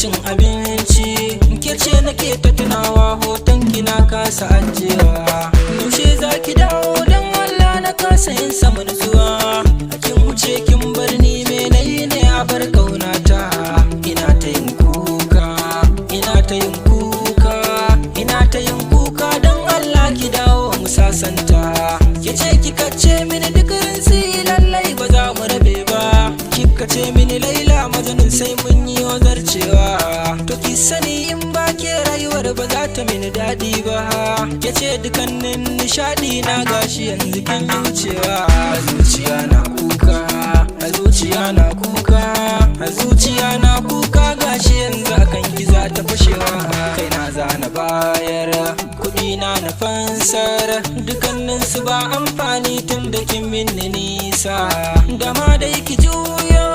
cin abinci, ke ce nake ta tunawa hoton ki na kasa ajewa. Yaushe zaki dawo dan Allah na kasa yin sama nutsuwa. Kin wuce kin bar ni me nayi ne a bar kaunata. Ina ta yin kuka, ina ta yin kuka, ina ta yin kuka dan Allah ki dawo mu sasanta. Ke ce kika ce mini duk rinsi lallai ba za mu rabe ba. Kika ce mini Laila Majnun sai mun yi zarcewa. To ki sani in ba ke rayuwar ba za ta mini daɗi ba. Ke ce dukannin nishaɗi na gashi yanzu kin yi wucewa. A zuciya na kuka, a zuciya na kuka, a zuciya na kuka gashi yanzu akan ki za ta fashewa. Kai na zana bayar kuɗi na fansar, dukannin su ba amfani tun da kin minni nisa. Da ma dai ki juyo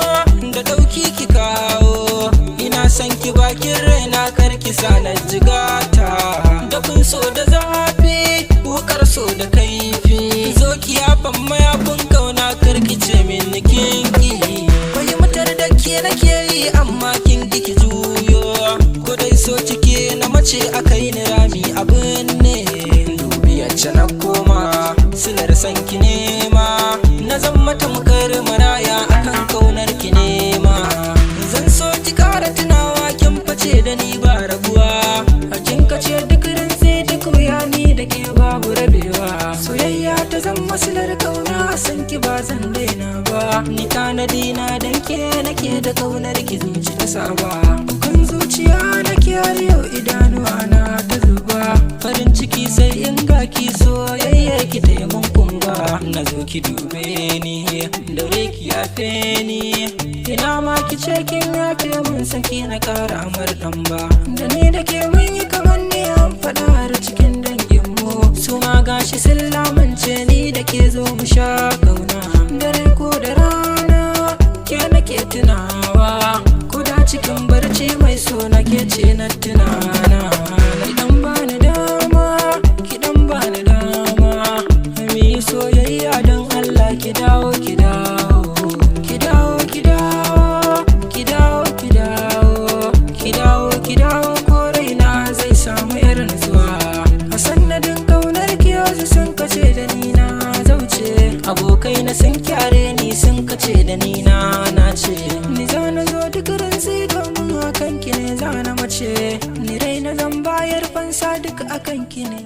da ɗauki ki kawo, ina son ki bakin raina kar ki sa na jigata. Dafin so da zafi, wukar so da kaifi, zo ki yafan mayafin kauna kar ki ce min kinki. Bai mutar da ke nake yi amma kin ki juyo, ko dai so cike na mace akai ni rami abin ne. Dubi yacce na koma silar san ki nema, na zan mata mukar maraya akan kaunar ki nema. Zan so ki kara tunawa kin face da ni ba rabuwa. A kin kace duk rinse duk bayani da ke babu rabewa. Soyayya ta zan masilar kauna, san ki ba zan daina ba. Ni tanadi na dan ke nake da kaunar ki zuci ta saba. Kan zuciya nake har yau idanuwa na ta zuba. Farin ciki sai in ga ki soyayya ki taimun kunga. Na zo ki dube ni, daure ki yafe ni. Ina ma ki ce kin yafe mun saki na kara amar dan ba. Da ni da ke mun yi kamar ne an faɗa har cikin dangin mu. Su ma gashi sun lamance ni da ke zo mu sha kauna. Dare ko da rana ke nake tunawa, ko da cikin barci mai so nake ce na tunana. Idan bani dama, ki dan bani dama, mu yi soyayya don Allah ki dawo ki dawo. Ki dawo ki dawo, ki dawo ki dawo, ki dawo ki dawo, ko raina zai samu irin zuwa. A sannadin kaunar ki yanzu sun kace da ni na zauce. Abokai na sun kyare ni sun kace da ni na nace. Ni za na zo duk rinsi domin akan ki ne za na mace. Ni rai na zan bayar fansa duk akan ki ne.